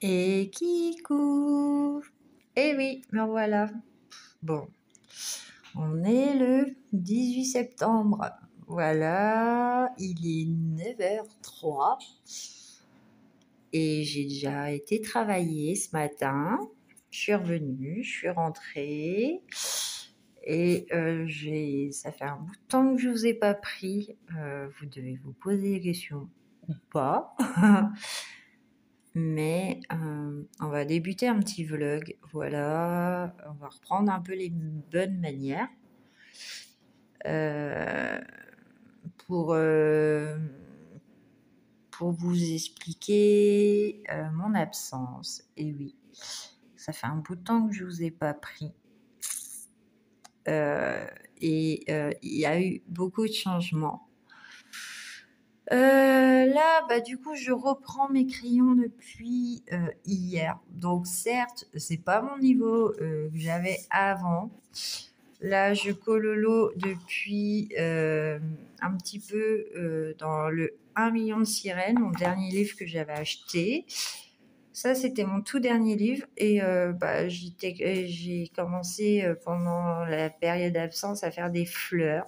Et Kikou! Eh oui, me voilà. Bon, on est le 18 septembre. Voilà, il est 9h03 et j'ai déjà été travailler ce matin. Je suis revenue, je suis rentrée et ça fait un bout de temps que je vous ai pas pris. Vous devez vous poser des questions ou pas. Mais on va débuter un petit vlog, voilà, on va reprendre un peu les bonnes manières euh, pour, euh, pour vous expliquer mon absence. Et oui, ça fait un bout de temps que je vous ai pas pris. Il y a eu beaucoup de changements. Là, du coup, je reprends mes crayons depuis hier. Donc, certes, c'est pas mon niveau que j'avais avant. Là, je cololo depuis un petit peu dans le 1 million de sirènes, mon dernier livre que j'avais acheté. Ça, c'était mon tout dernier livre et j'ai commencé pendant la période d'absence à faire des fleurs.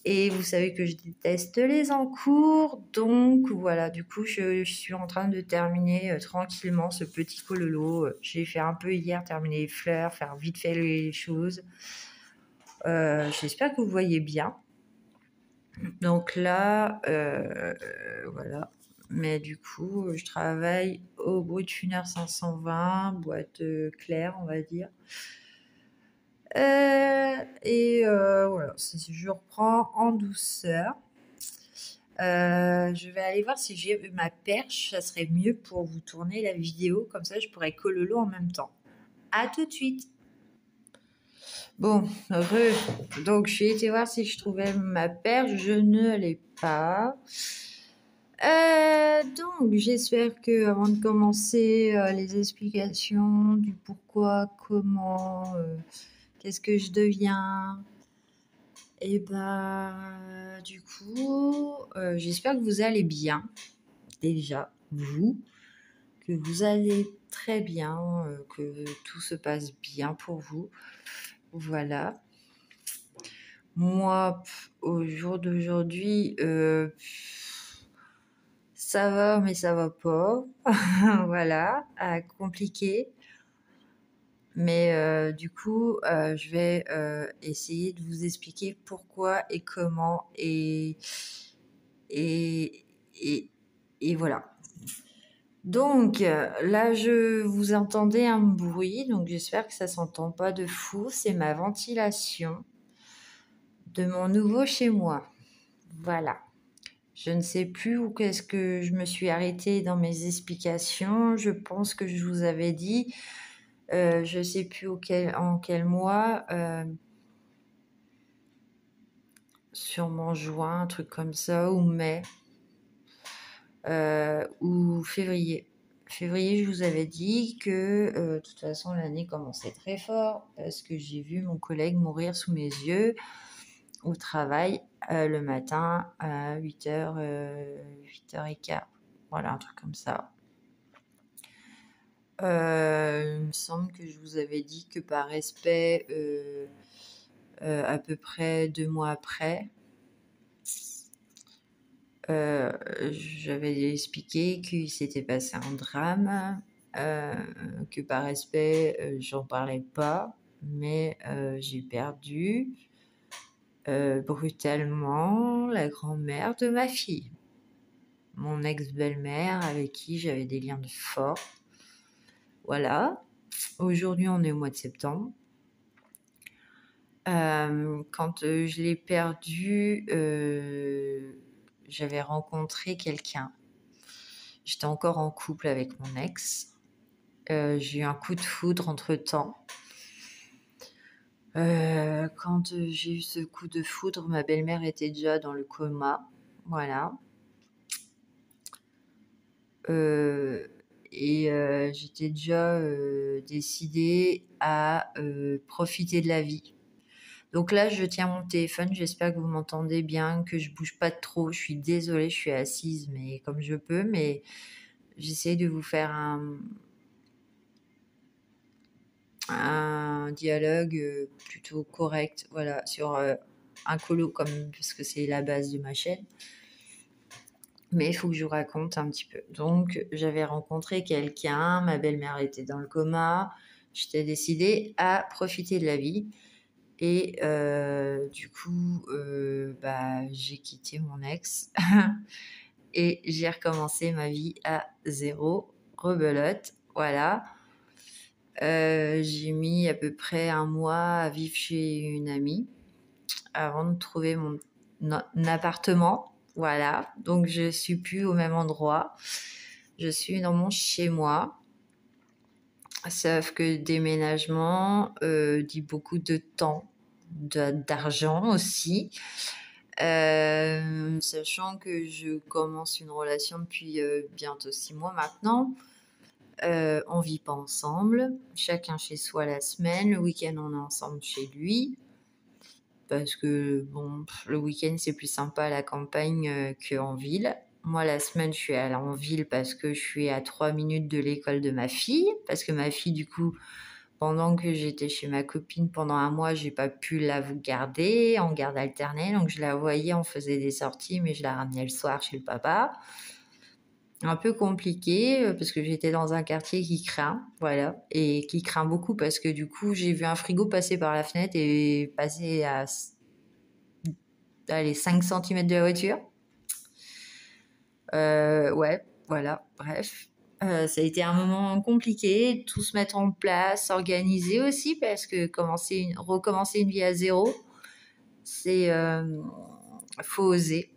Et vous savez que je déteste les encours, donc voilà, du coup, je suis en train de terminer tranquillement ce petit cololo. J'ai fait un peu hier, terminer les fleurs, faire vite fait les choses. J'espère que vous voyez bien. Donc là, voilà. Mais du coup, je travaille au Brutfuner 520, boîte claire, on va dire. Voilà, je reprends en douceur. Je vais aller voir si j'ai ma perche, ça serait mieux pour vous tourner la vidéo, comme ça je pourrais cololo en même temps. À tout de suite. Bon, donc j'ai été voir si je trouvais ma perche, je ne l'ai pas. Donc j'espère que avant de commencer les explications du pourquoi, comment, qu'est-ce que je deviens, et du coup, j'espère que vous allez bien. Déjà, que vous allez très bien, que tout se passe bien pour vous. Voilà. Moi, au jour d'aujourd'hui, ça va, mais ça va pas. Voilà, compliqué. Mais du coup, je vais essayer de vous expliquer pourquoi et comment et, et voilà. Donc là, je vous entendais un bruit, donc j'espère que ça s'entend pas de fou. C'est ma ventilation de mon nouveau chez moi. Voilà. Je ne sais plus où qu'est-ce que je me suis arrêtée dans mes explications. Je pense que je vous avais dit, je ne sais plus en quel mois, sûrement juin, un truc comme ça, ou mai, ou février. Février, je vous avais dit que de toute façon l'année commençait très fort parce que j'ai vu mon collègue mourir sous mes yeux au travail le matin à 8h, 8h15. Voilà, un truc comme ça. Il me semble que je vous avais dit que par respect, à peu près 2 mois après, j'avais expliqué qu'il s'était passé un drame, que par respect, j'en parlais pas, mais j'ai perdu brutalement la grand-mère de ma fille, mon ex-belle-mère avec qui j'avais des liens forts. Voilà. Aujourd'hui, on est au mois de septembre. Quand je l'ai perdue, j'avais rencontré quelqu'un. J'étais encore en couple avec mon ex. J'ai eu un coup de foudre entre-temps. Quand j'ai eu ce coup de foudre, ma belle-mère était déjà dans le coma. Voilà. J'étais déjà décidée à profiter de la vie. Donc là, je tiens mon téléphone. J'espère que vous m'entendez bien, que je bouge pas trop. Je suis désolée, je suis assise, mais comme je peux. Mais j'essaie de vous faire un dialogue plutôt correct, voilà, sur un colo, parce que c'est la base de ma chaîne. Mais il faut que je vous raconte un petit peu. Donc, j'avais rencontré quelqu'un, ma belle-mère était dans le coma, j'étais décidée à profiter de la vie. Et du coup, j'ai quitté mon ex et j'ai recommencé ma vie à zéro, rebelote, voilà. J'ai mis à peu près 1 mois à vivre chez une amie avant de trouver mon appartement. Voilà, donc je suis plus au même endroit. Je suis dans mon chez-moi. Sauf que déménagement dit beaucoup de temps, d'argent aussi. Sachant que je commence une relation depuis bientôt 6 mois maintenant. On vit pas ensemble, chacun chez soi la semaine. Le week-end, on est ensemble chez lui. Parce que, bon, le week-end, c'est plus sympa à la campagne qu'en ville. Moi, la semaine, je suis allée en ville parce que je suis à 3 minutes de l'école de ma fille. Parce que ma fille, du coup, pendant que j'étais chez ma copine pendant 1 mois, j'ai pas pu la garder en garde alternée. Donc, je la voyais, on faisait des sorties, mais je la ramenais le soir chez le papa. Un peu compliqué parce que j'étais dans un quartier qui craint, voilà, et qui craint beaucoup parce que du coup, j'ai vu un frigo passer par la fenêtre et passer à 5 cm de la voiture. Ouais, voilà, bref. Ça a été un moment compliqué, tout se mettre en place, s'organiser aussi, parce que recommencer une vie à zéro, c'est faut oser.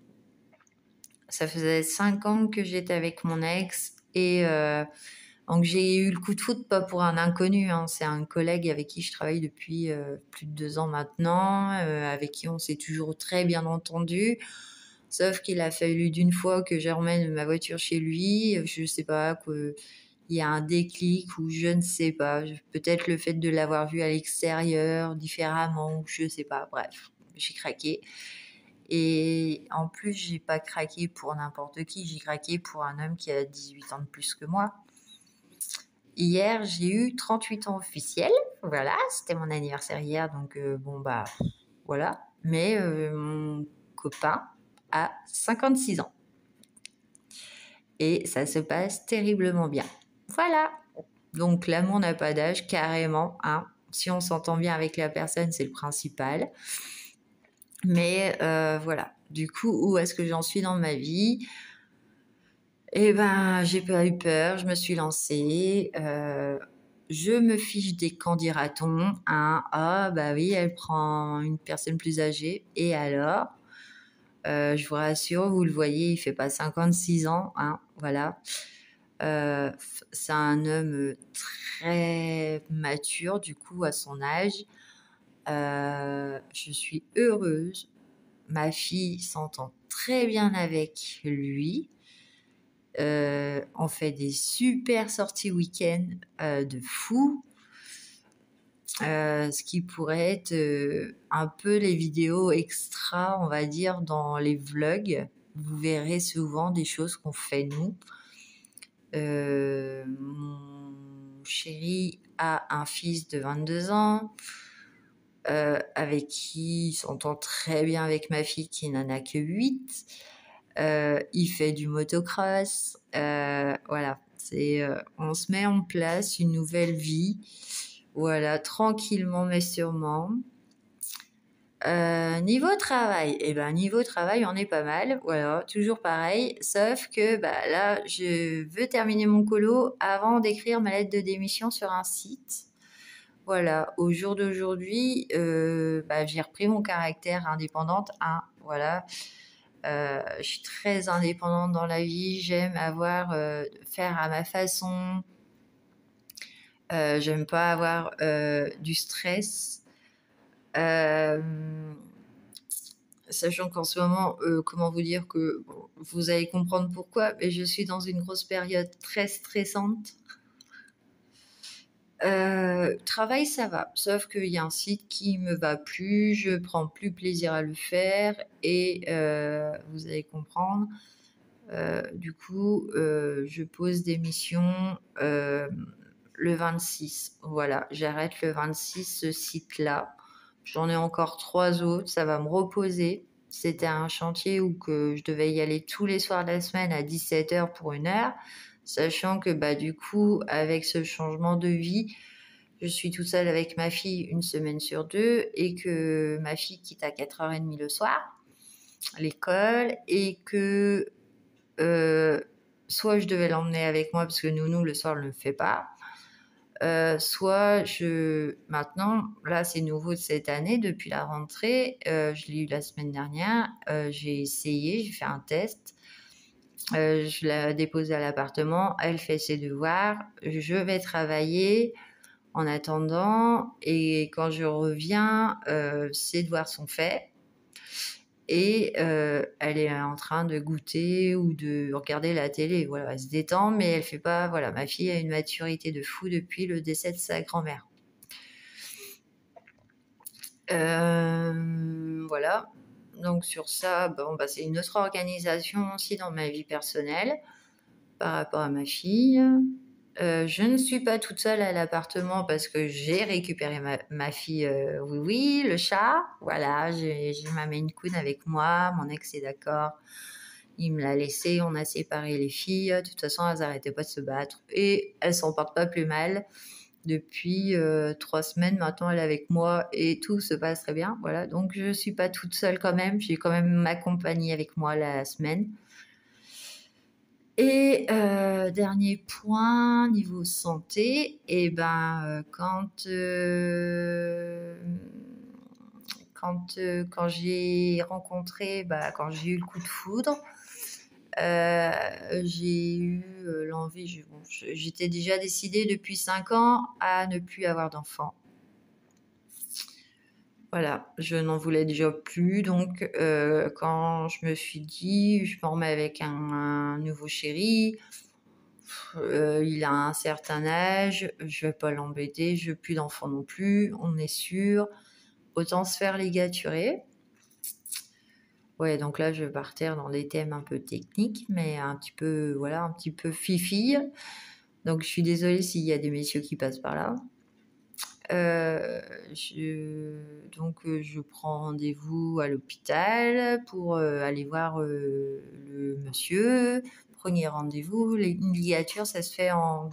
Ça faisait 5 ans que j'étais avec mon ex et donc j'ai eu le coup de foudre, pas pour un inconnu, hein, c'est un collègue avec qui je travaille depuis plus de 2 ans maintenant, avec qui on s'est toujours très bien entendu. Sauf qu'il a fallu d'une fois que j'emmène ma voiture chez lui, je sais pas, qu'il y a un déclic ou je ne sais pas, peut-être le fait de l'avoir vu à l'extérieur différemment, ou je sais pas, bref, j'ai craqué. Et en plus, j'ai pas craqué pour n'importe qui, j'ai craqué pour un homme qui a 18 ans de plus que moi. Hier, j'ai eu 38 ans officiels, voilà, c'était mon anniversaire hier, donc voilà. Mais mon copain a 56 ans. Et ça se passe terriblement bien. Voilà. Donc l'amour n'a pas d'âge, carrément, hein. Si on s'entend bien avec la personne, c'est le principal. Mais voilà. Du coup, où est-ce que j'en suis dans ma vie ? Eh ben, j'ai pas eu peur, je me suis lancée. Je me fiche des qu'en dira-t-on, hein. Ah, bah oui, elle prend une personne plus âgée. Et alors ? Je vous rassure, vous le voyez, il fait pas 56 ans, hein, voilà. C'est un homme très mature, du coup, à son âge. Je suis heureuse. Ma fille s'entend très bien avec lui. On fait des super sorties week-end de fou. Ce qui pourrait être un peu les vidéos extra, on va dire, dans les vlogs. Vous verrez souvent des choses qu'on fait nous. Mon chéri a un fils de 22 ans avec qui il s'entend très bien avec ma fille qui n'en a que 8. Il fait du motocross. Voilà, on se met en place une nouvelle vie. Voilà, tranquillement mais sûrement. Niveau travail, niveau travail, on est pas mal, voilà, toujours pareil, sauf que là, je veux terminer mon colo avant d'écrire ma lettre de démission sur un site. Voilà, au jour d'aujourd'hui, j'ai repris mon caractère indépendante, hein, voilà. Je suis très indépendante dans la vie, j'aime faire à ma façon. J'aime pas avoir du stress. Sachant qu'en ce moment, comment vous dire que vous allez comprendre pourquoi, mais je suis dans une grosse période très stressante. Travail, ça va, sauf qu'il y a un site qui me va plus, je prends plus plaisir à le faire et vous allez comprendre. Du coup, je pose démission le 26. Voilà, j'arrête le 26 ce site-là. J'en ai encore 3 autres, ça va me reposer. C'était un chantier où que je devais y aller tous les soirs de la semaine à 17h pour 1 heure, sachant que bah, du coup, avec ce changement de vie, je suis toute seule avec ma fille 1 semaine sur 2 et que ma fille quitte à 4h30 le soir l'école et que soit je devais l'emmener avec moi parce que nounou le soir ne le fait pas, soit maintenant, là c'est nouveau de cette année, depuis la rentrée, je l'ai eu la semaine dernière, j'ai essayé, j'ai fait un test, je l'ai déposée à l'appartement, elle fait ses devoirs, je vais travailler en attendant et quand je reviens, ses devoirs sont faits. Et elle est en train de goûter ou de regarder la télé. Voilà, elle se détend, mais elle fait pas. Voilà, ma fille a une maturité de fou depuis le décès de sa grand-mère. Voilà. Donc sur ça, bon, bah, c'est une autre organisation aussi dans ma vie personnelle par rapport à ma fille. Je ne suis pas toute seule à l'appartement parce que j'ai récupéré ma fille, oui, le chat. Voilà, j'ai ma Maine Coon avec moi. Mon ex est d'accord. Il me l'a laissé. On a séparé les filles. De toute façon, elles n'arrêtaient pas de se battre. Et elles s'en portent pas plus mal. Depuis 3 semaines, maintenant, elle est avec moi et tout se passe très bien. Voilà, donc je ne suis pas toute seule quand même. J'ai quand même ma compagnie avec moi la semaine. Et dernier point, niveau santé, et ben quand j'ai rencontré, quand j'ai eu le coup de foudre, j'ai eu l'envie, j'étais déjà décidée depuis 5 ans à ne plus avoir d'enfants. Voilà, je n'en voulais déjà plus, donc quand je me suis dit, je me remets avec un nouveau chéri, il a un certain âge, je vais pas l'embêter, je veux plus d'enfants non plus, on est sûr, autant se faire ligaturer. Ouais, donc là, je vais partir dans des thèmes un peu techniques, mais un petit peu, voilà, un petit peu fifille. Donc, je suis désolée s'il y a des messieurs qui passent par là. Donc, je prends rendez-vous à l'hôpital pour aller voir le monsieur. Premier rendez-vous, une ligature, ça se fait en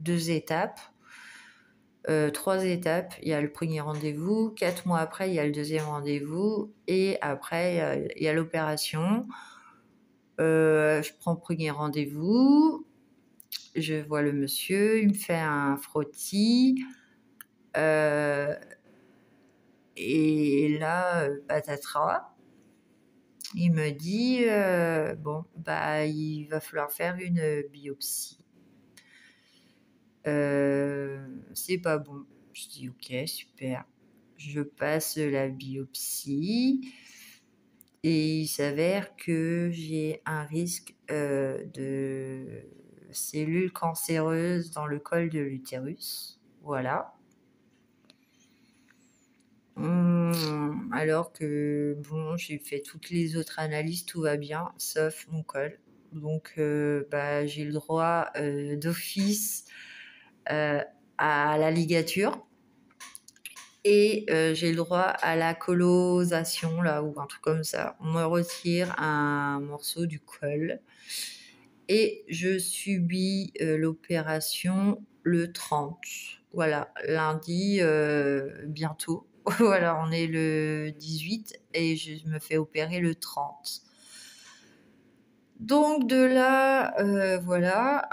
2 étapes. 3 étapes. Il y a le premier rendez-vous, 4 mois après, il y a le deuxième rendez-vous, et après, il y a l'opération. Je prends le premier rendez-vous, je vois le monsieur, il me fait un frottis, et là, patatras, il me dit bon, il va falloir faire une biopsie. C'est pas bon. Je dis ok, super. Je passe la biopsie et il s'avère que j'ai un risque de cellules cancéreuses dans le col de l'utérus. Voilà. Alors que bon, j'ai fait toutes les autres analyses, tout va bien, sauf mon col. Donc j'ai le droit d'office à la ligature. Et j'ai le droit à la collosation, là, ou un truc comme ça. On me retire un morceau du col. Et je subis l'opération le 30. Voilà, lundi, bientôt. Voilà, on est le 18 et je me fais opérer le 30. Donc de là, voilà,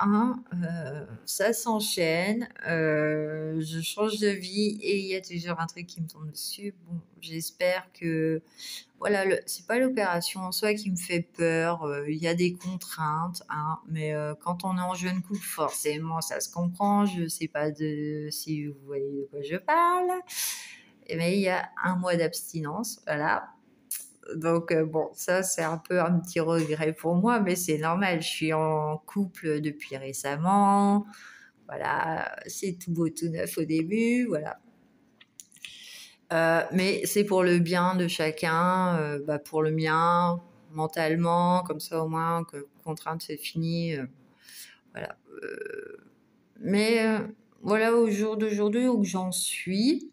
ça s'enchaîne, je change de vie et il y a toujours un truc qui me tombe dessus. Bon, j'espère que voilà, c'est pas l'opération en soi qui me fait peur, il y a des contraintes, mais quand on est en jeune couple, forcément, ça se comprend. Je sais pas si vous voyez de quoi je parle, mais il y a 1 mois d'abstinence, voilà. Donc bon, ça c'est un peu un petit regret pour moi, mais c'est normal, je suis en couple depuis récemment, voilà, c'est tout beau, tout neuf au début, voilà. Mais c'est pour le bien de chacun, pour le mien, mentalement, comme ça au moins que contrainte c'est fini. Voilà. Mais voilà au jour d'aujourd'hui où j'en suis.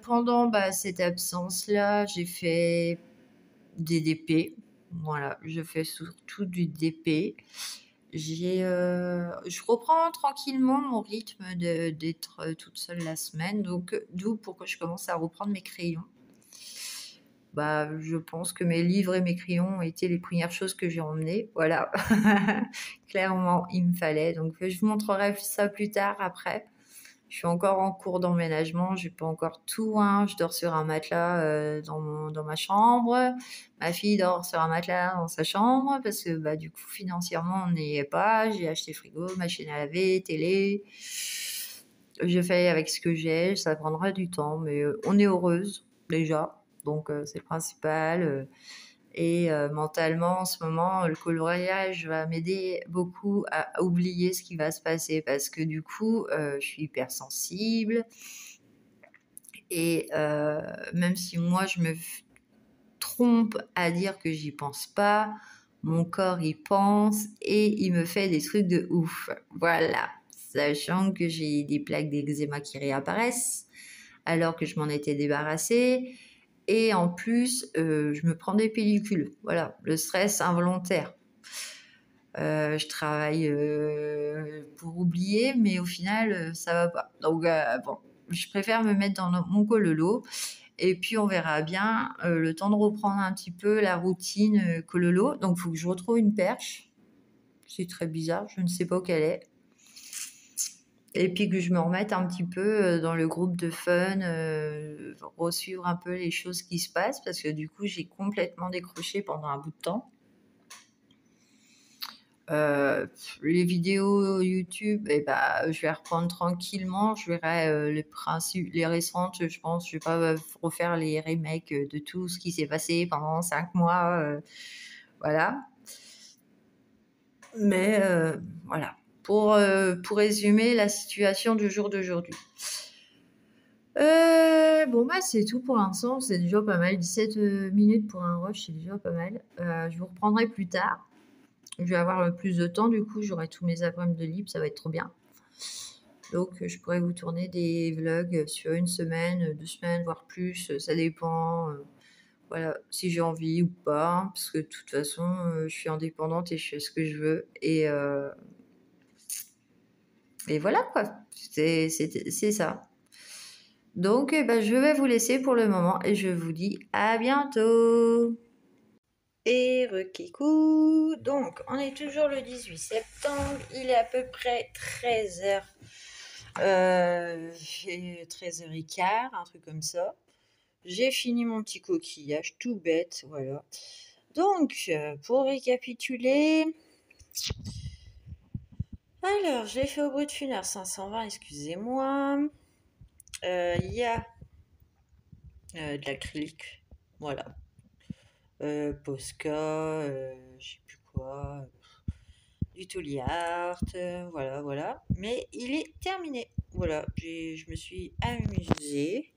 Pendant cette absence-là, j'ai fait des DP. Voilà, je fais surtout du DP. Je reprends tranquillement mon rythme d'être toute seule la semaine, donc d'où pourquoi je commence à reprendre mes crayons. Je pense que mes livres et mes crayons ont été les premières choses que j'ai emmenées. Voilà, clairement, il me fallait. Donc, je vous montrerai ça plus tard après. Je suis encore en cours d'emménagement, j'ai pas encore tout. Je dors sur un matelas dans ma chambre. Ma fille dort sur un matelas dans sa chambre parce que du coup financièrement on n'y est pas. J'ai acheté frigo, machine à laver, télé. Je fais avec ce que j'ai. Ça prendra du temps, mais on est heureuse déjà, donc c'est le principal. Et mentalement, en ce moment, le coloriage va m'aider beaucoup à oublier ce qui va se passer parce que du coup, je suis hypersensible. Et même si moi, je me trompe à dire que j'y pense pas, mon corps y pense et il me fait des trucs de ouf. Voilà. Sachant que j'ai des plaques d'eczéma qui réapparaissent alors que je m'en étais débarrassée. Et en plus, je me prends des pellicules. Voilà, le stress involontaire. Je travaille pour oublier, mais au final, ça va pas. Donc, bon, je préfère me mettre dans mon cololo. Et puis, on verra bien le temps de reprendre un petit peu la routine cololo. Donc, il faut que je retrouve une perche. C'est très bizarre, je ne sais pas où qu'elle est. Et puis que je me remette un petit peu dans le groupe de fun, resuivre un peu les choses qui se passent, parce que du coup, j'ai complètement décroché pendant un bout de temps. Les vidéos YouTube, je vais reprendre tranquillement. Je verrai les récentes, je pense. Je vais pas refaire les remakes de tout ce qui s'est passé pendant 5 mois. Voilà. Mais voilà. Pour résumer la situation du jour d'aujourd'hui. C'est tout pour l'instant. C'est déjà pas mal. 17 minutes pour un rush, c'est déjà pas mal. Je vous reprendrai plus tard. Je vais avoir plus de temps. Du coup, j'aurai tous mes après-midi de libre. Ça va être trop bien. Donc, je pourrais vous tourner des vlogs sur une semaine, 2 semaines, voire plus. Ça dépend. Voilà, si j'ai envie ou pas. Parce que de toute façon, je suis indépendante et je fais ce que je veux. Et voilà quoi. C'est ça. Donc, je vais vous laisser pour le moment et je vous dis à bientôt. Et rekikou. Donc, on est toujours le 18 septembre. Il est à peu près 13h. 13h15, un truc comme ça. J'ai fini mon petit coquillage, tout bête, voilà. Donc, pour récapituler... Alors, je l'ai fait au bruit de funeur 520, excusez-moi. Il y a de l'acrylique, voilà. Posca, je sais plus quoi, du Tolly Art, voilà. Mais il est terminé, voilà. Je me suis amusée.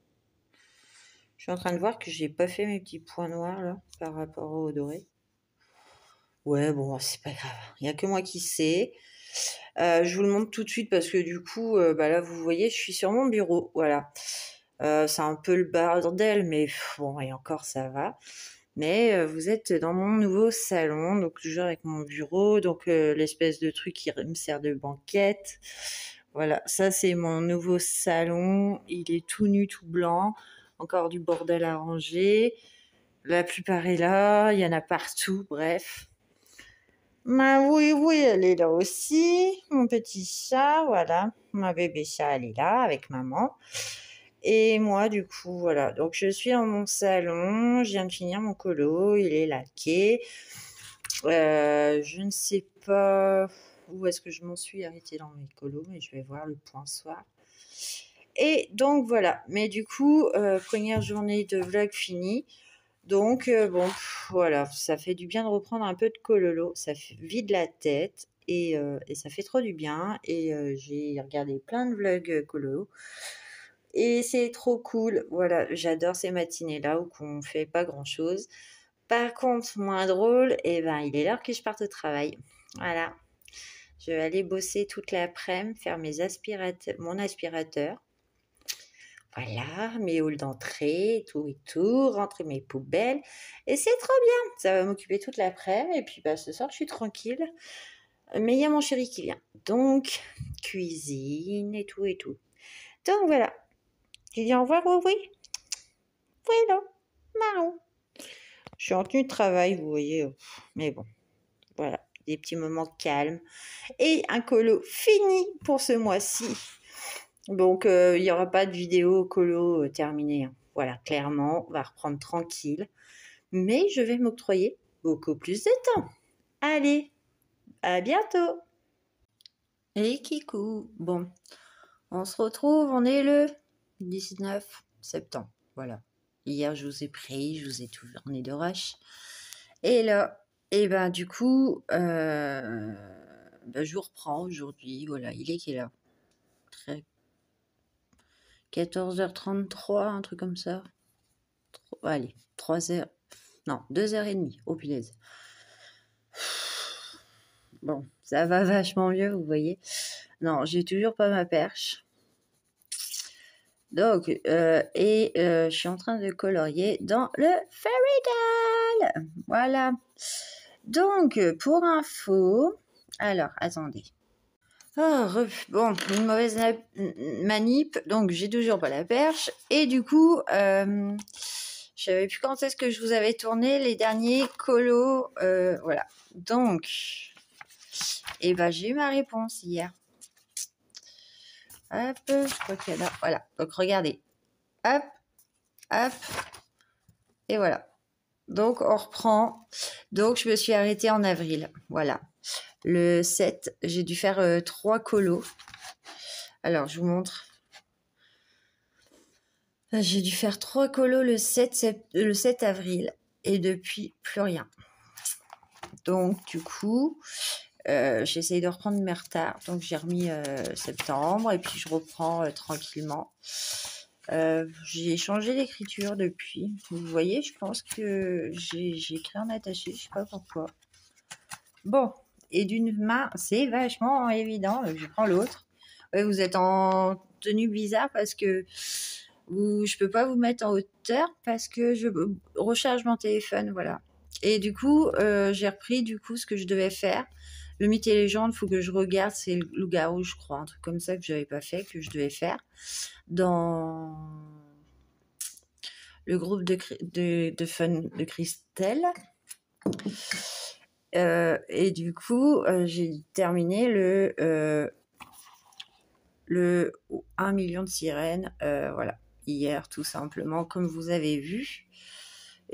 Je suis en train de voir que j'ai pas fait mes petits points noirs là par rapport au doré. Ouais, bon, c'est pas grave. Il n'y a que moi qui sais. Je vous le montre tout de suite parce que du coup, là, vous voyez, je suis sur mon bureau. Voilà. C'est un peu le bordel, mais bon, et encore, ça va. Mais vous êtes dans mon nouveau salon, donc toujours avec mon bureau, donc l'espèce de truc qui me sert de banquette. Voilà, ça c'est mon nouveau salon. Il est tout nu, tout blanc. Encore du bordel à ranger. La plupart est là, il y en a partout, bref. Oui, elle est là aussi. Mon petit chat, voilà. Ma bébé chat, elle est là avec maman. Et moi, du coup, voilà. Donc, je suis dans mon salon. Je viens de finir mon colo. Il est laqué. Je ne sais pas où est-ce que je m'en suis arrêtée dans mes colos, mais je vais voir le point soir. Et donc, voilà. Mais du coup, première journée de vlog finie. Donc, voilà. Ça fait du bien de reprendre un peu de cololo. Ça vide la tête. Et ça fait trop du bien. Et j'ai regardé plein de vlogs cololo. Et c'est trop cool. Voilà, j'adore ces matinées-là où on fait pas grand-chose. Par contre, moins drôle, et ben, il est l'heure que je parte au travail. Voilà. Je vais aller bosser toute l'après-midi, faire mon aspirateur. Voilà, mes halls d'entrée, tout et tout, rentrer mes poubelles. Et c'est trop bien. Ça va m'occuper toute l'après-midi. Et puis, bah, ce soir, je suis tranquille. Mais il y a mon chéri qui vient. Donc, cuisine et tout et tout. Donc, voilà. Tu dis au revoir, oui, oui. Oui, non. Marron. Je suis en tenue de travail, vous voyez. Mais bon, voilà. Des petits moments calmes. Et un colo fini pour ce mois-ci. Donc, il n'y aura pas de vidéo colo terminée. Hein. Voilà, clairement, on va reprendre tranquille. Mais je vais m'octroyer beaucoup plus de temps. Allez, à bientôt. Et Kikou, bon, on se retrouve, on est le 19 septembre. Voilà. Hier, je vous ai pris, je vous ai tout verné de rush. Et là, et ben du coup, je vous reprends aujourd'hui. Voilà, il est quelle heure? 14h33, un truc comme ça. Allez, 3h. Non, 2h30. Oh punaise. Bon, ça va vachement mieux, vous voyez. Non, j'ai toujours pas ma perche. Donc, je suis en train de colorier dans le Fairy Tale. Voilà. Donc, pour info, alors, attendez. Bon, une mauvaise manip, donc j'ai toujours pas la perche. Et du coup, je savais plus quand est-ce que je vous avais tourné les derniers colos. Voilà. Donc, j'ai eu ma réponse hier. Hop, je crois qu'il y en a. Voilà. Donc, regardez. Hop, hop. Et voilà. Donc, on reprend. Donc, je me suis arrêtée en avril. Voilà. Le 7, j'ai dû faire 3 colos. Alors, je vous montre. J'ai dû faire 3 colos le 7 avril. Et depuis, plus rien. Donc, du coup, j'essaye de reprendre mes retards. Donc, j'ai remis septembre. Et puis, je reprends tranquillement. J'ai changé d'écriture depuis. Vous voyez, je pense que j'ai écrit en attaché. Je sais pas pourquoi. Bon. Et d'une main, c'est vachement évident. Donc, je prends l'autre. Ouais, vous êtes en tenue bizarre parce que je peux pas vous mettre en hauteur parce que je recharge mon téléphone, voilà. Et du coup, j'ai repris du coup ce que je devais faire. Le mythe et légende, il faut que je regarde, c'est le loup-garou, je crois, un truc comme ça que j'avais pas fait, que je devais faire dans le groupe de fun de Christelle. Et du coup, j'ai terminé le 1 million de sirènes, voilà, hier, tout simplement, comme vous avez vu.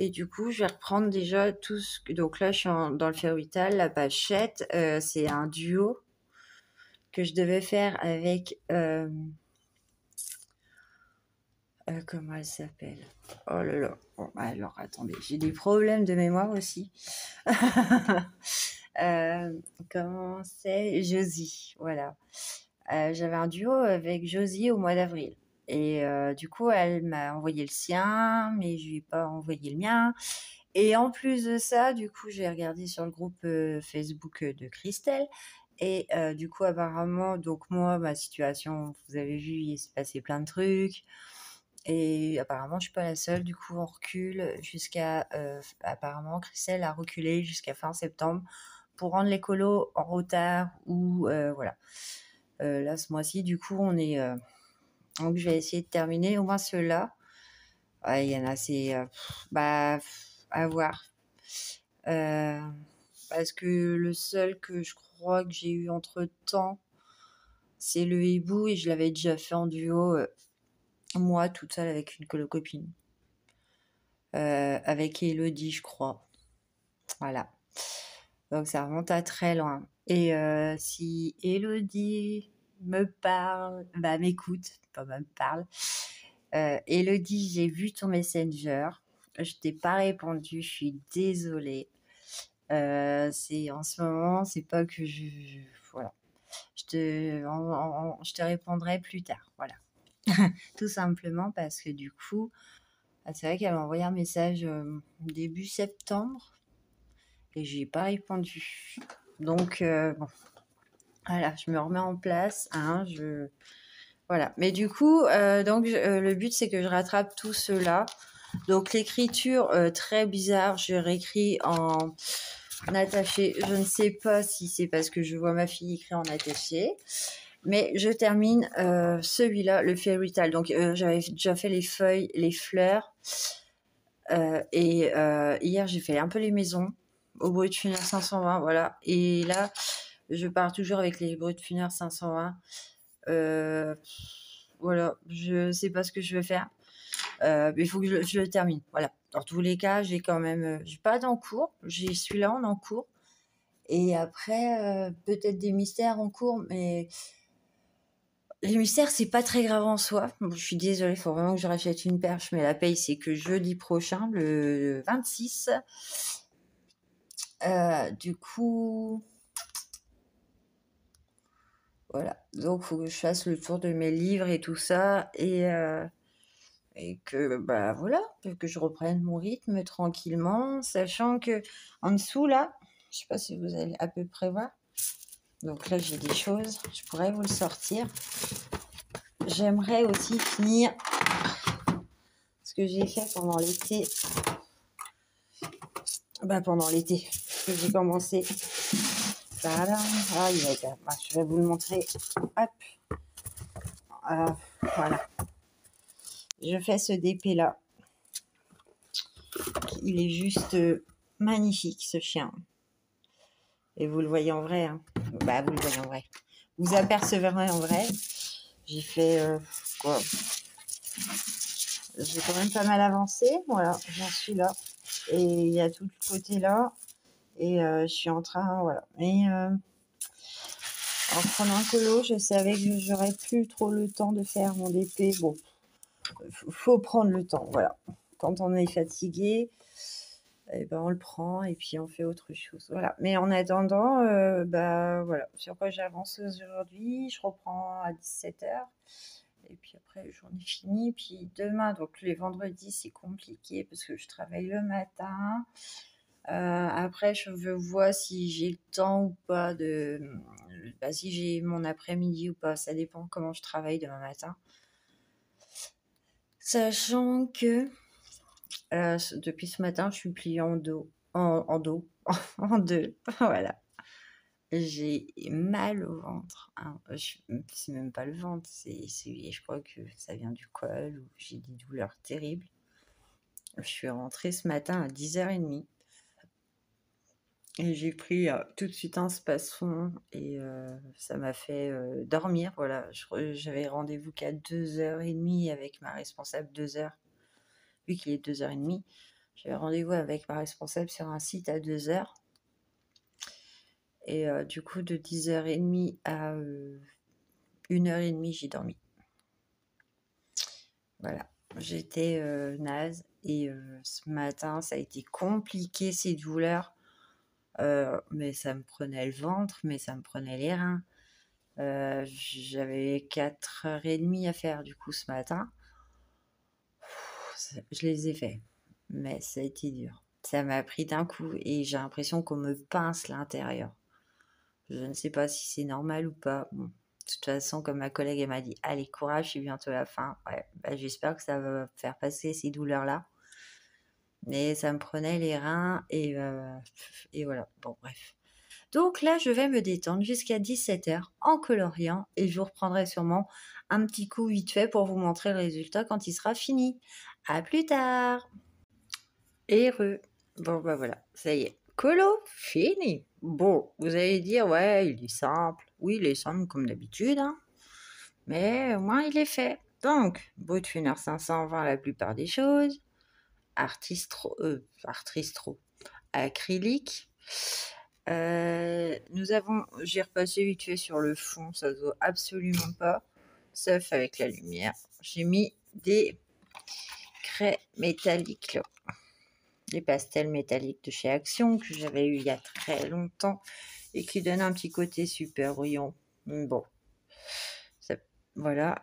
Et du coup, je vais reprendre déjà tout ce que... Donc là, je suis dans le Fairy Tale, la pachette. C'est un duo que je devais faire avec... comment elle s'appelle? Oh là là. Bon, alors, attendez, j'ai des problèmes de mémoire aussi. Comment c'est? Josie, voilà. J'avais un duo avec Josie au mois d'avril. Et du coup, elle m'a envoyé le sien, mais je lui ai pas envoyé le mien. Et en plus de ça, du coup, j'ai regardé sur le groupe Facebook de Christelle. Et du coup, apparemment, donc moi, ma situation, vous avez vu, il s'est passé plein de trucs. Et apparemment, je suis pas la seule. Du coup, on recule jusqu'à... apparemment, Christelle a reculé jusqu'à fin septembre pour rendre les colos en retard ou... voilà. Là, ce mois-ci, du coup, on est... donc, je vais essayer de terminer au moins ceux-là. Ouais, il y en a, c'est... à voir. Parce que le seul que je crois que j'ai eu entre-temps, c'est le hibou et je l'avais déjà fait en duo, moi, toute seule avec une copine. Avec Elodie, je crois. Voilà. Donc ça remonte à très loin. Et si Elodie me parle, m'écoute, pas me parle. Elodie, j'ai vu ton messenger. Je t'ai pas répondu, je suis désolée. C'est en ce moment, c'est pas que voilà. Je te répondrai plus tard. Voilà. Tout simplement parce que du coup, Ah, c'est vrai qu'elle m'a envoyé un message début septembre et j'ai pas répondu. Donc, bon, voilà, je me remets en place. Hein, voilà. Mais du coup, le but, c'est que je rattrape tout cela. Donc, l'écriture, très bizarre, je réécris en attaché. Je ne sais pas si c'est parce que je vois ma fille écrire en attaché. Mais je termine celui-là, le Fairy Tale. Donc, j'avais déjà fait les feuilles, les fleurs. Hier, j'ai fait un peu les maisons au Brut-Funès 520, voilà. Et là, je pars toujours avec les Brut-Funès 520. Voilà, je sais pas ce que je vais faire. Mais il faut que je le termine. Voilà. Dans tous les cas, j'ai quand même... j'ai pas d'encours. J'ai celui-là en encours. Et après, peut-être des mystères en cours, mais... Les mystères, c'est pas très grave en soi. Bon, je suis désolée, il faut vraiment que je rachète une perche, mais la paye, c'est que jeudi prochain, le 26. Du coup, voilà. Donc, il faut que je fasse le tour de mes livres et tout ça. Et que, bah voilà, que je reprenne mon rythme tranquillement, sachant que en dessous, là, je sais pas si vous allez à peu près voir. Donc là, j'ai des choses, je pourrais vous le sortir. J'aimerais aussi finir ce que j'ai fait pendant l'été. Bah, pendant l'été, que j'ai commencé. Voilà. Ah, je vais vous le montrer. Hop. Voilà. Je fais ce DP là. Il est juste magnifique, ce chien. Et vous le voyez en vrai. Hein. Bah, vous le voyez en vrai. Vous apercevrez en vrai. J'ai fait quoi? J'ai quand même pas mal avancé. Voilà, j'en suis là. Et il y a tout le côté là. Et je suis en train, voilà. Et en prenant un colo, je savais que j'aurais plus trop le temps de faire mon DP. Bon, faut prendre le temps, voilà. Quand on est fatigué, eh ben on le prend et puis on fait autre chose. Voilà. Mais en attendant, bah voilà, sur quoi j'avance aujourd'hui, je reprends à 17h. Et puis après, j'en ai fini. Puis demain, donc les vendredis, c'est compliqué parce que je travaille le matin. Après, je vois si j'ai le temps ou pas si j'ai mon après-midi ou pas. Ça dépend comment je travaille demain matin. Sachant que depuis ce matin, je suis pliée en dos, en en deux. Voilà. J'ai mal au ventre. Hein. C'est même pas le ventre, je crois que ça vient du col ou j'ai des douleurs terribles. Je suis rentrée ce matin à 10h30 et j'ai pris tout de suite un spasson et ça m'a fait dormir. Voilà, j'avais rendez-vous qu'à 2h30 avec ma responsable 2h. Vu qu'il est 2h30, j'avais rendez-vous avec ma responsable sur un site à 2h. Et du coup, de 10h30 à 1h30, j'ai dormi. Voilà, j'étais naze. Et ce matin, ça a été compliqué, ces douleurs. Mais ça me prenait le ventre, mais ça me prenait les reins. J'avais 4h30 à faire du coup ce matin. Je les ai fait, mais ça a été dur. Ça m'a pris d'un coup et j'ai l'impression qu'on me pince l'intérieur. Je ne sais pas si c'est normal ou pas. Bon, de toute façon, comme ma collègue elle m'a dit, allez, courage, c'est bientôt la fin. Ouais, bah, j'espère que ça va faire passer ces douleurs-là. Mais ça me prenait les reins et voilà. Bon, bref. Donc là, je vais me détendre jusqu'à 17h en coloriant et je vous reprendrai sûrement un petit coup vite fait pour vous montrer le résultat quand il sera fini. À plus tard. Heureux. Bon, bah voilà, ça y est. Colo, fini. Bon, vous allez dire, ouais, il est simple. Oui, il est simple comme d'habitude, hein. Mais au moins, il est fait. Donc, Brut-Funès 520, la plupart des choses. Artistro, acrylique. J'ai repassé vite fait sur le fond, ça se voit absolument pas, sauf avec la lumière. J'ai mis des craies métalliques là. Des pastels métalliques de chez Action que j'avais eu il y a très longtemps et qui donnent un petit côté super brillant. Bon, voilà.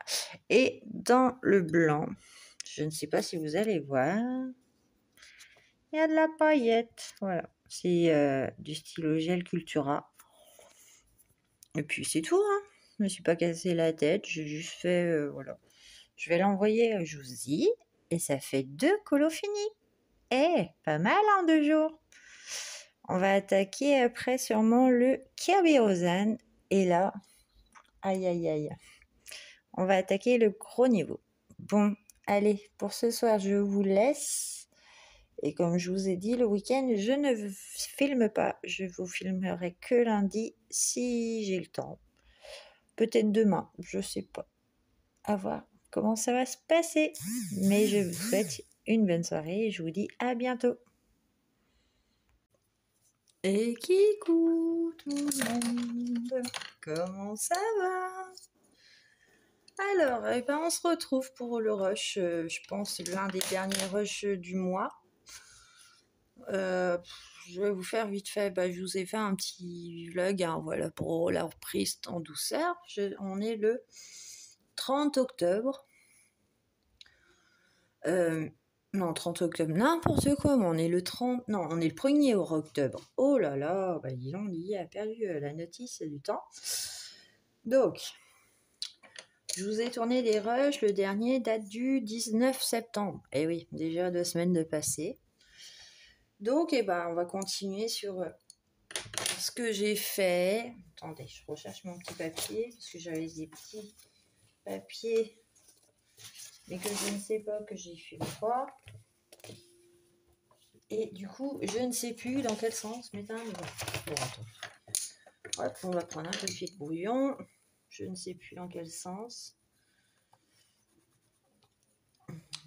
Et dans le blanc, Je ne sais pas si vous allez voir. Il y a de la paillette. Voilà. C'est du stylo gel Cultura. Et puis c'est tout, hein. Je me suis pas cassé la tête. J'ai juste fait, voilà. Je vais l'envoyer à Josie. Et ça fait 2 colos finis. Eh, pas mal en 2 jours. On va attaquer après sûrement le Kirby Rosanne. Et là, aïe aïe aïe. On va attaquer le gros niveau. Bon, allez, pour ce soir, je vous laisse. Et comme je vous ai dit, le week-end, je ne filme pas. Je vous filmerai que lundi si j'ai le temps. Peut-être demain, je sais pas. À voir comment ça va se passer. Mais je vous souhaite une bonne soirée et je vous dis à bientôt. Et coucou tout le monde, comment ça va? Alors, on se retrouve pour le rush, je pense l'un des derniers rushs du mois. Je vais vous faire vite fait, je vous ai fait un petit vlog, hein, voilà, pour la reprise en douceur. On est le 30 octobre. Non, 30 octobre, n'importe quoi, mais on est le 30... Non, on est le 1er octobre. Oh là là, dis donc, Lily a perdu la notice du temps. Donc, je vous ai tourné des rushs, le dernier date du 19 septembre. Eh oui, déjà 2 semaines de passé. Donc, on va continuer sur ce que j'ai fait. Attendez, je recherche mon petit papier, parce que j'avais des petits papiers, mais que je ne sais pas que j'ai fait quoi. Et du coup, je ne sais plus dans quel sens mettre un livre. Bon, attends. Hop, on va prendre un papier de brouillon. Je ne sais plus dans quel sens.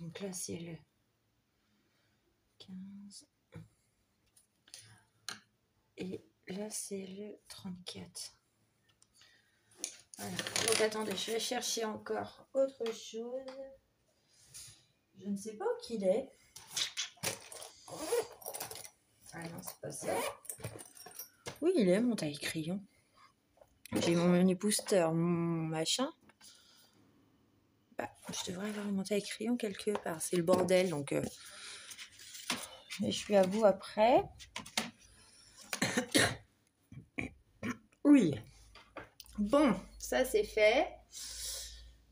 Donc là, c'est le 15. Et là, c'est le 34. Voilà. Donc attendez, je vais chercher encore autre chose. Je ne sais pas où qu'il est. Ah non, c'est pas ça. Oui, il est mon taille-crayon. J'ai mon menu booster, mon machin. Je devrais avoir mon taille-crayon quelque part. C'est le bordel, donc... Mais je suis à vous après. Oui. Bon, ça c'est fait.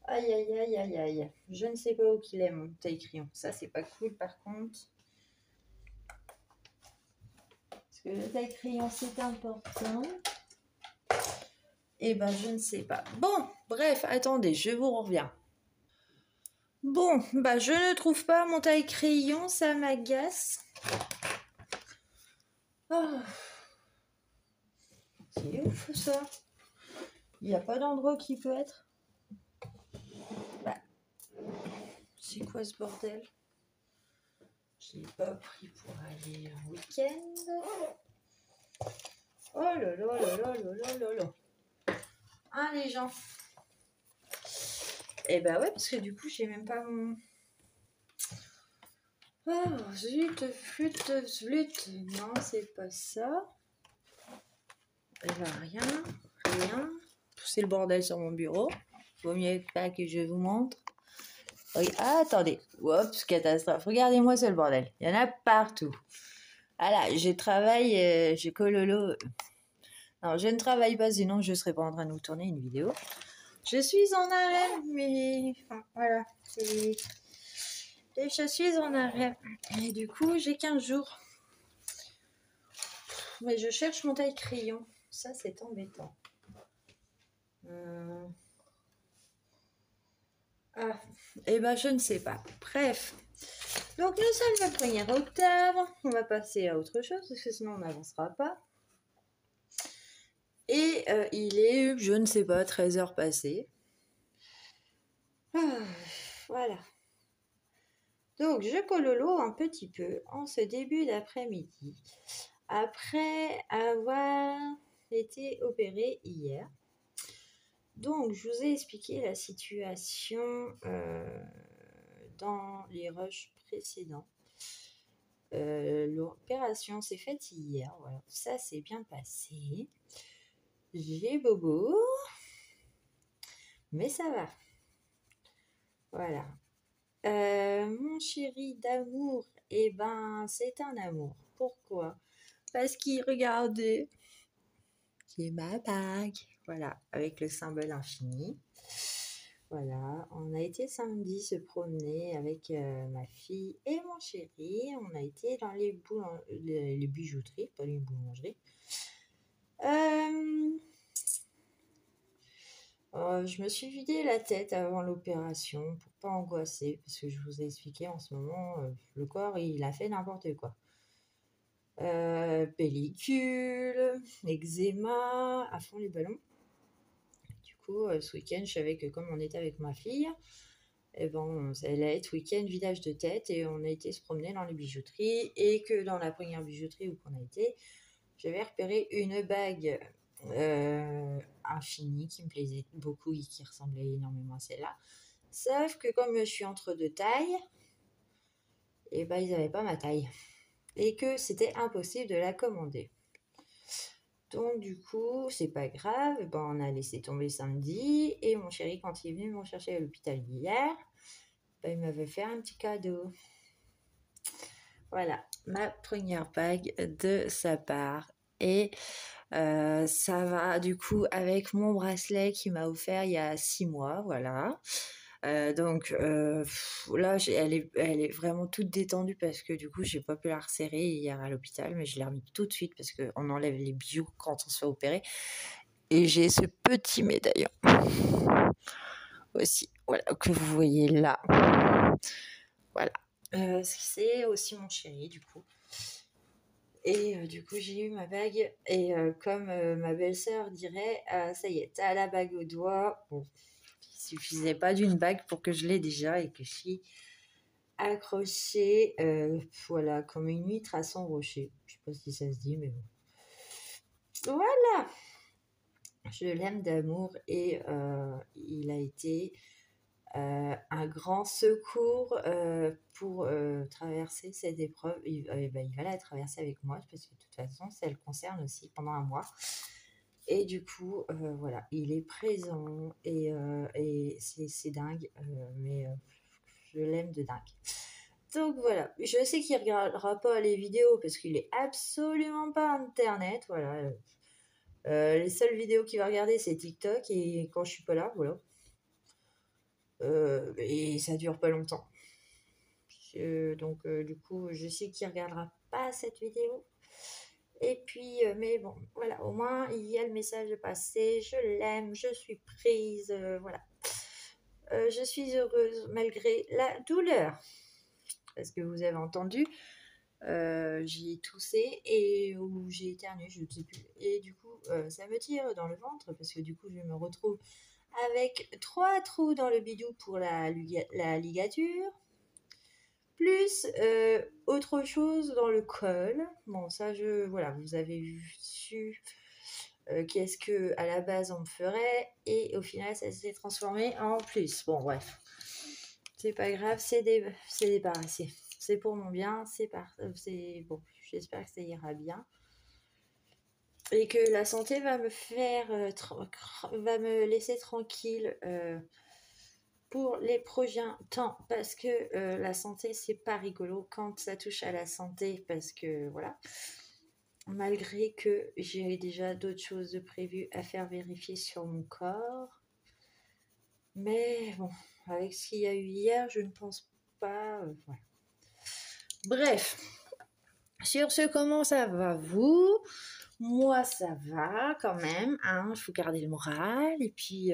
Aïe, aïe, aïe, aïe, aïe. Je ne sais pas où qu'il est, mon taille-crayon. Ça, c'est pas cool, par contre. Parce que le taille-crayon, c'est important. Eh je ne sais pas. Bon, bref, attendez, je vous reviens. Bon, je ne trouve pas mon taille-crayon, ça m'agace. Oh. C'est ouf, ça. Il n'y a pas d'endroit qui peut être. C'est quoi ce bordel? Je ne l'ai pas pris pour aller en week-end. Oh là là là là là là là. Hein, les gens? Eh ouais, parce que du coup, j'ai même pas mon... Oh, zut, flûte, flûte. Non, c'est pas ça. Rien. C'est le bordel sur mon bureau. Vaut mieux pas que je vous montre. Oui, attendez. Oups, catastrophe. Regardez-moi ce bordel. Il y en a partout. Voilà, je travaille, je cololo. Non, je ne travaille pas, sinon je ne serais pas en train de vous tourner une vidéo. Je suis en arrêt, mais... Enfin, voilà. Et je suis en arrêt. Et du coup, j'ai 15 jours. Mais je cherche mon taille-crayon. Ça, c'est embêtant. Ah, je ne sais pas. Bref. Donc, nous sommes le 1er octobre. On va passer à autre chose, parce que sinon, on n'avancera pas. Et il est, je ne sais pas, 13h passées. Voilà. Donc, je cololo un petit peu en ce début d'après-midi. Après avoir été opérée hier. Donc, je vous ai expliqué la situation dans les rushs précédents. L'opération s'est faite hier. Voilà. Ça s'est bien passé. J'ai bobo. Mais ça va. Voilà. Mon chéri d'amour, eh ben, c'est un amour. Pourquoi? Parce qu'il regardait, c'est ma bague, voilà, avec le symbole infini. Voilà, on a été samedi se promener avec ma fille et mon chéri. On a été dans les bijouteries, pas les boulangeries. Je me suis vidé la tête avant l'opération pour pas angoisser, parce que je vous ai expliqué en ce moment, le corps il a fait n'importe quoi. Pellicule, eczéma, à fond les ballons. Du coup, ce week-end, je savais que comme on était avec ma fille, et ben, ça allait être week-end vidage de tête et on a été se promener dans les bijouteries et que dans la première bijouterie où on a été, j'avais repéré une bague infinie qui me plaisait beaucoup et qui ressemblait énormément à celle-là. Sauf que comme je suis entre deux tailles, et ben ils n'avaient pas ma taille et que c'était impossible de la commander. Donc du coup, c'est pas grave, ben, on a laissé tomber samedi et mon chéri quand il est venu me chercher à l'hôpital hier, ben, il m'avait fait un petit cadeau. Voilà, ma première bague de sa part. Et ça va du coup avec mon bracelet qu'il m'a offert il y a 6 mois, voilà. Donc là, elle est vraiment toute détendue parce que du coup, j'ai pas pu la resserrer hier à l'hôpital, mais je l'ai remis tout de suite parce qu'on enlève les bijoux quand on se fait opérer. Et j'ai ce petit médaillon aussi, voilà, que vous voyez là. Voilà. C'est aussi mon chéri, du coup. Et du coup, j'ai eu ma bague. Et comme ma belle-sœur dirait, ça y est, t'as la bague au doigt. Bon, il suffisait pas d'une bague pour que je l'ai déjà et que je suis accrochée, voilà, comme une huître à son rocher. Je sais pas si ça se dit, mais bon. Voilà. Je l'aime d'amour et il a été un grand secours pour traverser cette épreuve. Il va la traverser avec moi parce que de toute façon, ça le concerne aussi pendant un mois. Et du coup, voilà, il est présent et c'est dingue, mais je l'aime de dingue. Donc voilà, je sais qu'il ne regardera pas les vidéos parce qu'il est absolument pas internet. Voilà, les seules vidéos qu'il va regarder, c'est TikTok et quand je suis pas là, voilà. Et ça dure pas longtemps. Donc du coup, je sais qu'il regardera pas cette vidéo. Et puis, mais bon, voilà, au moins il y a le message passé. Je l'aime, je suis prise, voilà. Je suis heureuse malgré la douleur. Parce que vous avez entendu, j'ai toussé et ou j'ai éternué, je ne sais plus. Et du coup, ça me tire dans le ventre parce que du coup, je me retrouve avec 3 trous dans le bidou pour la ligature, plus autre chose dans le col. Bon, ça, voilà, vous avez su qu'est-ce que à la base on me ferait et au final, ça s'est transformé en plus. Bon, bref, c'est pas grave, c'est débarrassé. C'est pour mon bien, c'est bon. J'espère que ça ira bien. Et que la santé va me faire, va me laisser tranquille pour les prochains temps. Parce que la santé, c'est pas rigolo quand ça touche à la santé. Parce que voilà, malgré que j'ai déjà d'autres choses de prévues à faire vérifier sur mon corps. Mais bon, avec ce qu'il y a eu hier, je ne pense pas. Voilà. Bref, sur ce, comment ça va vous? Moi, ça va quand même, hein, il faut garder le moral. Et puis,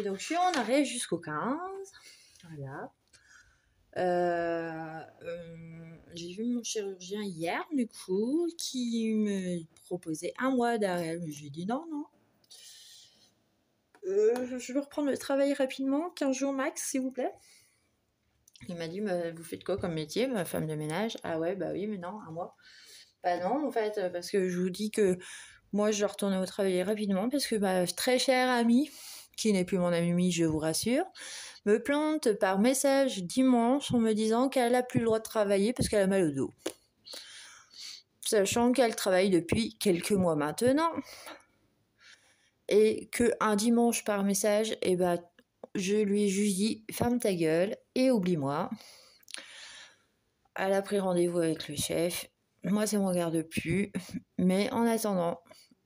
donc, je suis en arrêt jusqu'au 15. Voilà. J'ai vu mon chirurgien hier, du coup, qui me proposait 1 mois d'arrêt. Mais j'ai dit non. Je veux reprendre le travail rapidement, 15 jours max, s'il vous plaît. Il m'a dit, vous faites quoi comme métier, ma femme de ménage? Ah ouais, bah oui, mais non, 1 mois. Bah non, en fait, parce que je vous dis que moi, je dois retourner au travail rapidement parce que ma très chère amie, qui n'est plus mon amie, je vous rassure, me plante par message dimanche en me disant qu'elle n'a plus le droit de travailler parce qu'elle a mal au dos. Sachant qu'elle travaille depuis quelques mois maintenant. Et qu'un dimanche par message, je lui ai juste dit « ferme ta gueule et oublie-moi ». Elle a pris rendez-vous avec le chef. Moi, ça ne me regarde plus. Mais en attendant,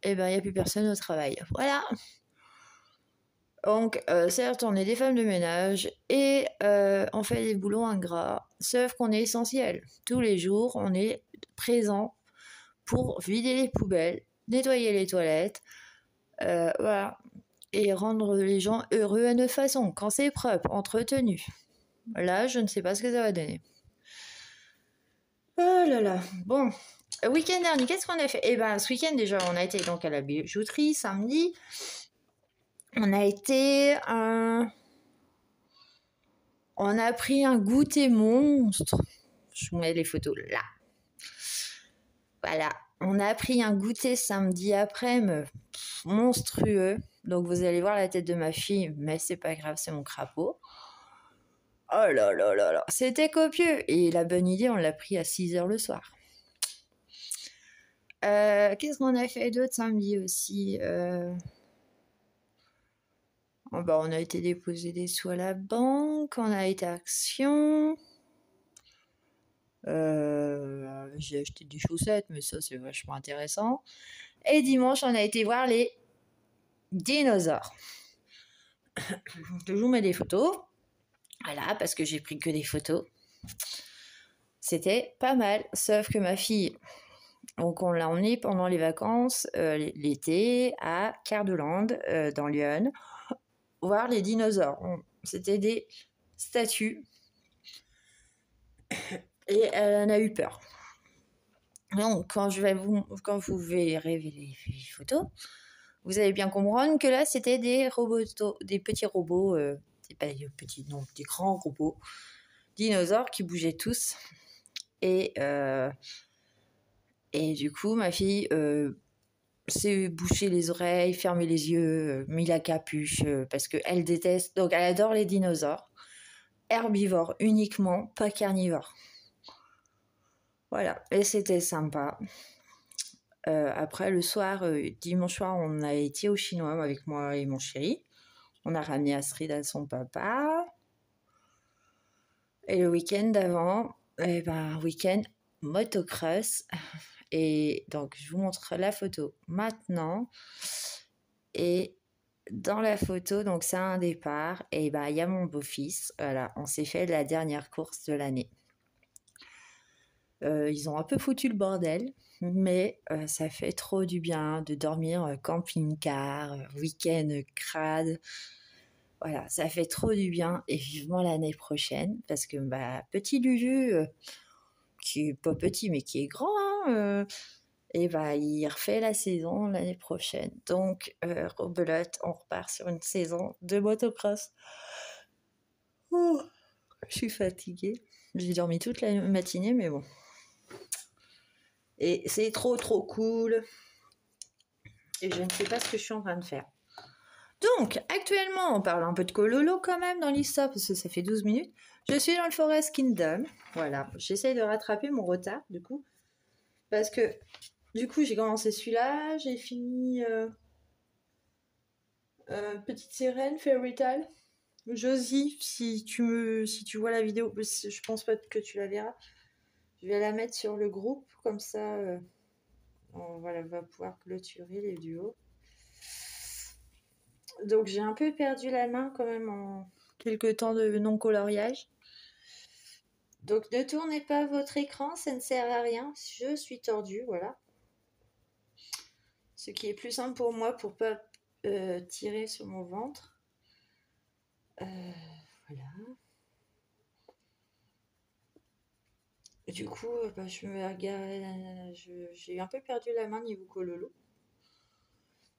il n'y a plus personne au travail. Voilà. Donc, certes, on est des femmes de ménage et on fait des boulots ingrats, sauf qu'on est essentiel. Tous les jours, on est présent pour vider les poubelles, nettoyer les toilettes, voilà, et rendre les gens heureux à notre façon, quand c'est propre, entretenu. Là, je ne sais pas ce que ça va donner. Oh là là. Bon, week-end dernier, qu'est-ce qu'on a fait? Eh ben, ce week-end, déjà, on a été donc à la bijouterie samedi. On a été... On a pris un goûter monstre. Je vous mets les photos là. Voilà. On a pris un goûter samedi après-midi monstrueux. Donc, vous allez voir la tête de ma fille, mais c'est pas grave, c'est mon crapaud. Oh là là là là. C'était copieux. Et la bonne idée, on l'a pris à 6h le soir. Qu'est-ce qu'on a fait d'autre samedi aussi on a été déposer des sous à la banque, on a été à Action. J'ai acheté des chaussettes, mais ça c'est vachement intéressant. Et dimanche, on a été voir les dinosaures. Je vous mets des photos. Voilà, parce que j'ai pris que des photos. C'était pas mal, sauf que ma fille, donc on l'a emmenée pendant les vacances, l'été, à Cardeland, dans Lyon, voir les dinosaures. C'était des statues. Et elle en a eu peur. Donc, quand vous verrez les photos, vous allez bien comprendre que là, c'était des petits robots, c'est pas des petits, non, des grands robots dinosaures qui bougeaient tous. Et du coup, ma fille s'est bouché les oreilles, fermé les yeux, mis la capuche, parce qu'elle déteste, donc elle adore les dinosaures. Herbivores uniquement, pas carnivores. Voilà, et c'était sympa. Après, le soir, dimanche soir, on a été au chinois avec moi et mon chéri. On a ramené Astrid à son papa. Et le week-end d'avant, week-end motocross. Et donc, je vous montre la photo maintenant. Et dans la photo, donc c'est un départ. Et il y a mon beau-fils. Voilà, on s'est fait la dernière course de l'année. Ils ont un peu foutu le bordel, mais ça fait trop du bien de dormir camping-car, week-end crade. Voilà, ça fait trop du bien et vivement l'année prochaine parce que petit Lulu, qui est pas petit mais qui est grand, il refait la saison l'année prochaine. Donc, rebelote, on repart sur une saison de motocross. Oh, je suis fatiguée. J'ai dormi toute la matinée, mais bon. Et c'est trop cool. Et je ne sais pas ce que je suis en train de faire. Donc, actuellement, on parle un peu de Kololo quand même dans l'histoire, parce que ça fait 12 minutes. Je suis dans le Forest Kingdom. Voilà, j'essaye de rattraper mon retard, du coup. Parce que, du coup, j'ai commencé celui-là, j'ai fini Petite Sirène, Fairy Tale. Josie, si tu vois la vidéo, je pense pas que tu la verras. Je vais la mettre sur le groupe, comme ça, on va pouvoir clôturer les duos. Donc j'ai un peu perdu la main quand même en quelques temps de non-coloriage. Donc ne tournez pas votre écran, ça ne sert à rien. Je suis tordue, voilà. Ce qui est plus simple pour moi pour pas tirer sur mon ventre. Voilà. Du coup, je me regarde, j'ai un peu perdu la main niveau Kololo.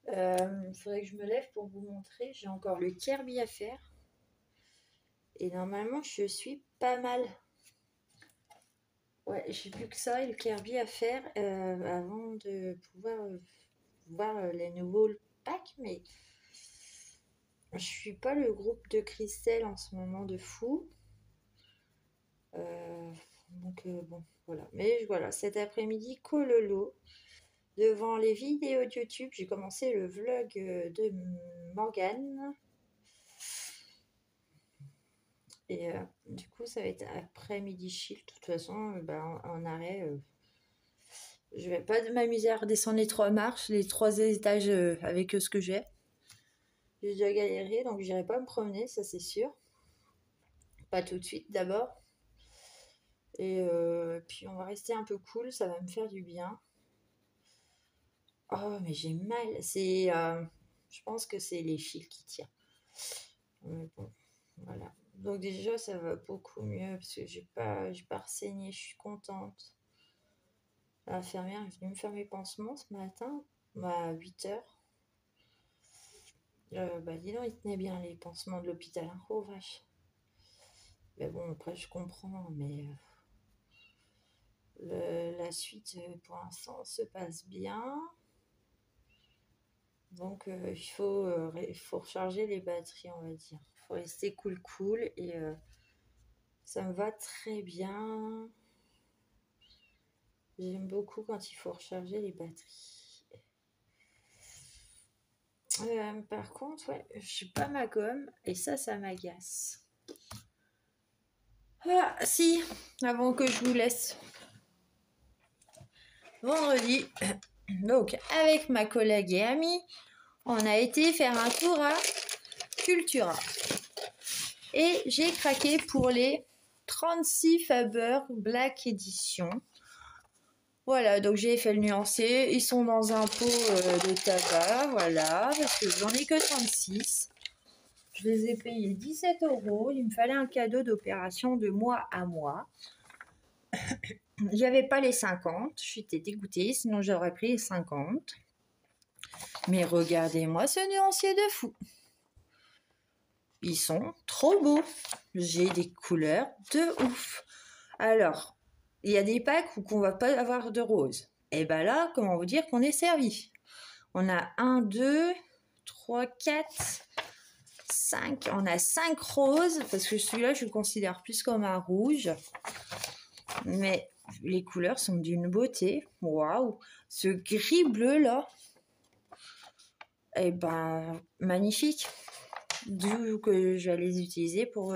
Il faudrait que je me lève pour vous montrer. J'ai encore le Kirby à faire. Et normalement, je suis pas mal. Ouais, j'ai plus que ça et le Kirby à faire avant de pouvoir voir les nouveaux packs. Mais je suis pas le groupe de Christelle en ce moment de fou. Donc bon, voilà. Mais voilà, cet après-midi, Kololo. Devant les vidéos de YouTube, j'ai commencé le vlog de Morgane. Et du coup, ça va être après-midi chill. De toute façon, en arrêt, je vais pas m'amuser à redescendre les 3 marches, les 3 étages avec ce que j'ai. J'ai déjà galéré, donc j'irai pas me promener, ça c'est sûr. Pas tout de suite d'abord. Et puis on va rester un peu cool, ça va me faire du bien. Oh, mais j'ai mal. Je pense que c'est les fils qui tirent. Mais bon, voilà. Donc déjà, ça va beaucoup mieux parce que j'ai pas saigné, je suis contente. L'infirmière est venue me faire mes pansements ce matin, à 8 h. Dis donc, il tenait bien les pansements de l'hôpital, hein. Oh vache. Mais bon, après, je comprends, mais la suite, pour l'instant, se passe bien. Donc, il faut recharger les batteries, on va dire. Il faut rester cool et ça me va très bien. J'aime beaucoup quand il faut recharger les batteries. Par contre, ouais, je suis pas ma gomme et ça m'agace. Ah, si, avant que je vous laisse. Vendredi, donc avec ma collègue et amie, on a été faire un tour à Cultura. Et j'ai craqué pour les 36 Faber Black Edition. Voilà, donc j'ai fait le nuancé. Ils sont dans un pot de tabac, voilà, parce que j'en ai que 36. Je les ai payés 17 €. Il me fallait un cadeau d'opération de mois à mois. J'avais pas les 50. J'étais dégoûtée, sinon j'aurais pris les 50. Mais regardez-moi ce nuancier de fou. Ils sont trop beaux. J'ai des couleurs de ouf. Alors, il y a des packs où on va pas avoir de rose. Et ben là, comment vous dire qu'on est servi? On a 1, 2, 3, 4, 5. On a 5 roses, parce que celui-là, je le considère plus comme un rouge. Mais les couleurs sont d'une beauté. Waouh! Ce gris bleu là, eh ben, magnifique. D'où que je vais les utiliser pour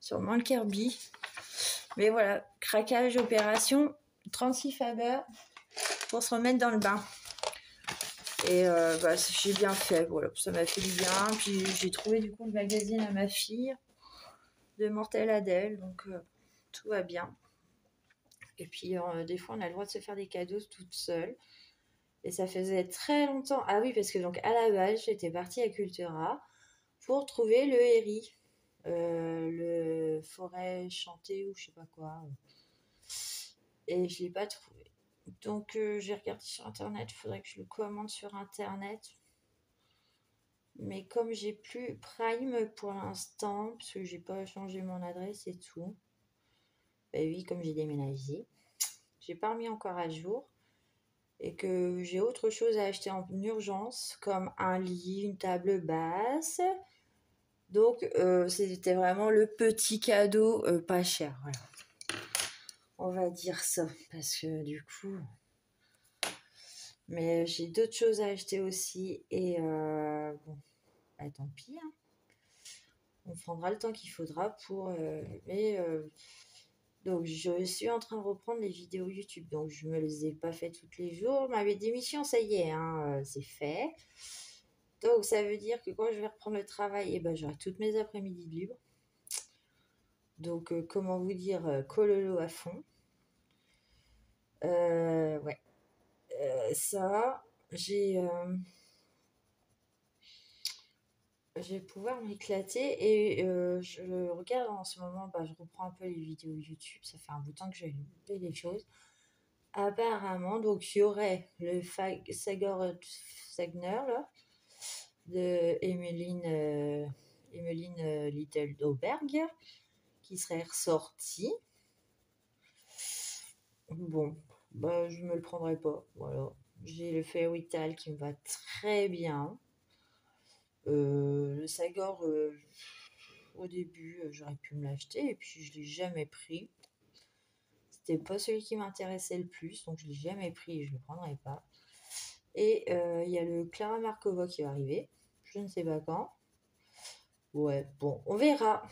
sûrement le Kirby. Mais voilà, craquage, opération, 36 Faber pour se remettre dans le bain. Et j'ai bien fait, voilà, ça m'a fait du bien. Puis j'ai trouvé du coup le magazine à ma fille de Mortel Adèle, donc tout va bien. Et puis des fois on a le droit de se faire des cadeaux toute seule. Et ça faisait très longtemps. Ah oui, parce que donc à la base j'étais partie à Cultura pour trouver le héri, le forêt chantée ou je sais pas quoi. Et je l'ai pas trouvé. Donc j'ai regardé sur internet, il faudrait que je le commande sur internet. Mais comme j'ai plus Prime pour l'instant, parce que j'ai pas changé mon adresse et tout. Bah oui, comme j'ai déménagé, j'ai pas remis encore à jour. Et que j'ai autre chose à acheter en urgence, comme un lit, une table basse. Donc c'était vraiment le petit cadeau pas cher, voilà. On va dire ça, parce que du coup... Mais j'ai d'autres choses à acheter aussi. Et bon, bah, tant pis, hein. On prendra le temps qu'il faudra pour... donc, je suis en train de reprendre les vidéos YouTube. Donc, je me les ai pas fait tous les jours. Ma démission, ça y est, hein, c'est fait. Donc, ça veut dire que quand je vais reprendre le travail, eh ben, j'aurai toutes mes après-midi de libre. Donc, comment vous dire, cololo à fond. Ouais. Ça, je vais pouvoir m'éclater et je regarde en ce moment, je reprends un peu les vidéos YouTube, ça fait un bout de temps que j'ai loupé des choses. Apparemment, donc il y aurait le Sagor Sagner là, de Emmeline Little Dauberg qui serait ressorti. Bon, je me le prendrai pas, voilà. J'ai le Fairy Tail qui me va très bien. Le Sagor, au début, j'aurais pu me l'acheter et puis je l'ai jamais pris. C'était pas celui qui m'intéressait le plus, donc je l'ai jamais pris et je le prendrai pas. Et il y a le Clara Markova qui va arriver. Je ne sais pas quand. Ouais, bon, on verra.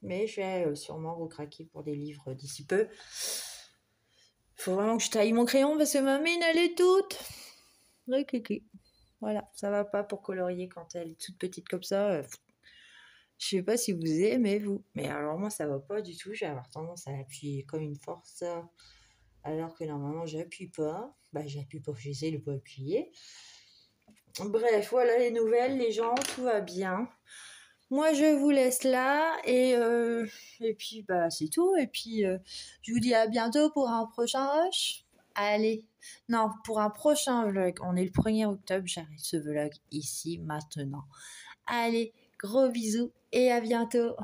mais je vais sûrement recraquer pour des livres d'ici peu. Faut vraiment que je taille mon crayon parce que ma mine, elle est toute. Voilà, ça va pas pour colorier quand elle est toute petite comme ça. Je sais pas si vous aimez, vous. Mais alors moi, ça va pas du tout. Je vais avoir tendance à appuyer comme une force. Alors que normalement, j'appuie pas. Bah, j'appuie pas, j'essaie de pas appuyer. Bref, voilà les nouvelles, les gens, tout va bien. Moi, je vous laisse là et puis bah c'est tout. Et puis je vous dis à bientôt pour un prochain rush. Allez, non, pour un prochain vlog. On est le 1er octobre, j'arrête ce vlog ici maintenant. Allez, gros bisous et à bientôt.